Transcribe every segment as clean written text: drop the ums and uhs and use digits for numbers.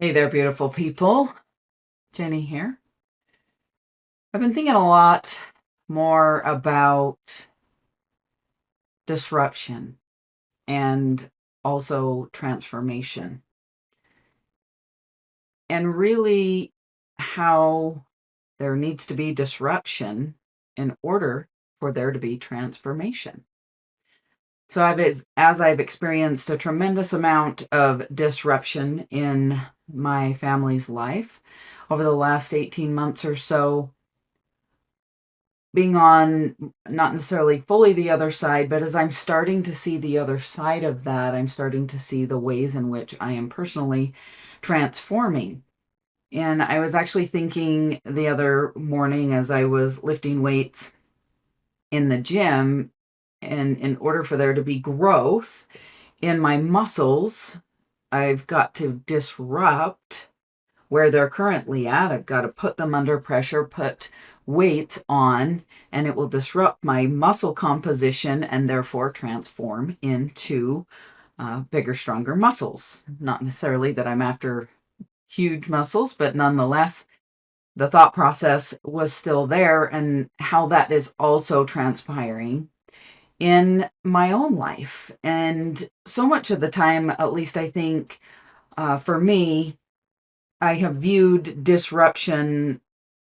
Hey there, beautiful people. Jenny here. I've been thinking a lot more about disruption and also transformation, and really how there needs to be disruption in order for there to be transformation. So as I've experienced a tremendous amount of disruption in my family's life over the last 18 months or so, being on not necessarily fully the other side, but as I'm starting to see the other side of that, I'm starting to see the ways in which I am personally transforming. And I was actually thinking the other morning as I was lifting weights in the gym, and in order for there to be growth in my muscles, I've got to disrupt where they're currently at. I've got to put them under pressure, put weight on, and it will disrupt my muscle composition and therefore transform into bigger, stronger muscles. Not necessarily that I'm after huge muscles, but nonetheless, the thought process was still there, and how that is also transpiring in my own life. And so much of the time, at least I think for me, I have viewed disruption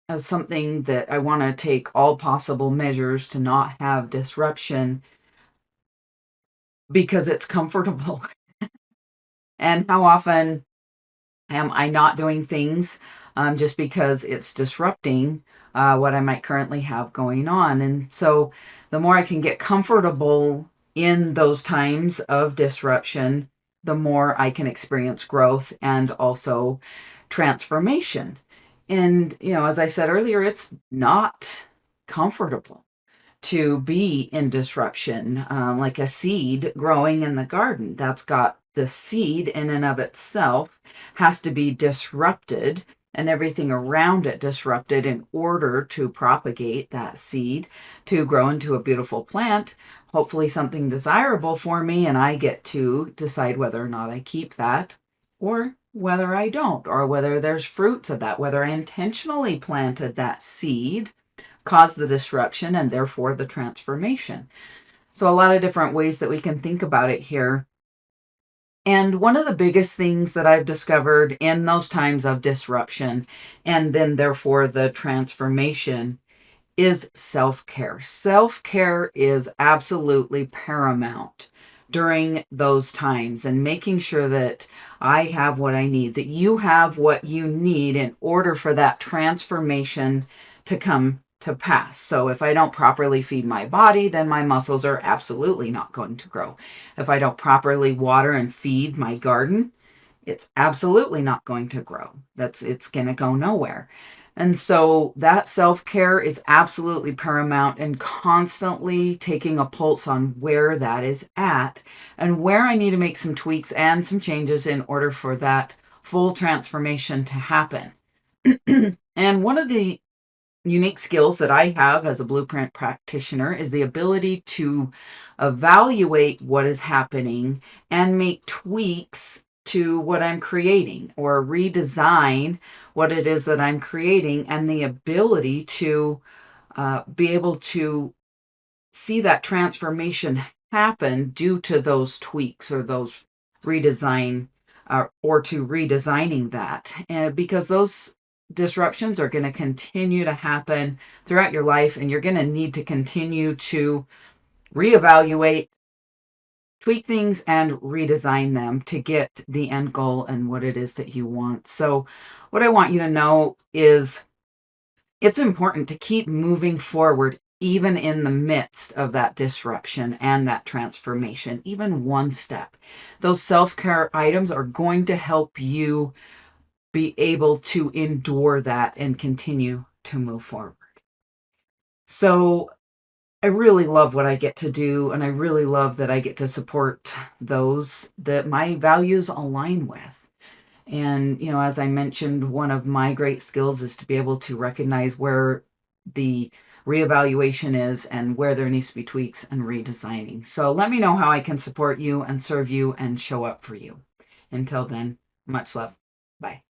as something that I want to take all possible measures to not have disruption because it's comfortable. And how often am I not doing things just because it's disrupting what I might currently have going on? And so the more I can get comfortable in those times of disruption, the more I can experience growth and also transformation. And, as I said earlier, it's not comfortable to be in disruption, like a seed growing in the garden. That's got the seed in and of itself has to be disrupted and everything around it disrupted in order to propagate that seed to grow into a beautiful plant, hopefully something desirable for me, and I get to decide whether or not I keep that or whether I don't, or whether there's fruits of that, whether I intentionally planted that seed, caused the disruption, and therefore the transformation. So a lot of different ways that we can think about it here. And one of the biggest things that I've discovered in those times of disruption, and then therefore the transformation, is self-care. Self-care is absolutely paramount during those times, and making sure that I have what I need, that you have what you need in order for that transformation to come to pass. So if I don't properly feed my body, then my muscles are absolutely not going to grow. If I don't properly water and feed my garden, it's absolutely not going to grow. It's going to go nowhere. And so that self-care is absolutely paramount, and constantly taking a pulse on where that is at and where I need to make some tweaks and some changes in order for that full transformation to happen. And one of the unique skills that I have as a blueprint practitioner is the ability to evaluate what is happening and make tweaks to what I'm creating, or redesign what it is that I'm creating, and the ability to be able to see that transformation happen due to those tweaks or those redesign, or to redesigning that. Because those disruptions are going to continue to happen throughout your life, and you're going to need to continue to reevaluate, tweak things, and redesign them to get the end goal and what it is that you want. So what I want you to know is it's important to keep moving forward, even in the midst of that disruption and that transformation, even one step. Those self-care items are going to help you be able to endure that and continue to move forward. So I really love what I get to do, and I really love that I get to support those that my values align with. And, as I mentioned, one of my great skills is to be able to recognize where the reevaluation is and where there needs to be tweaks and redesigning. So let me know how I can support you and serve you and show up for you. Until then, much love. Bye.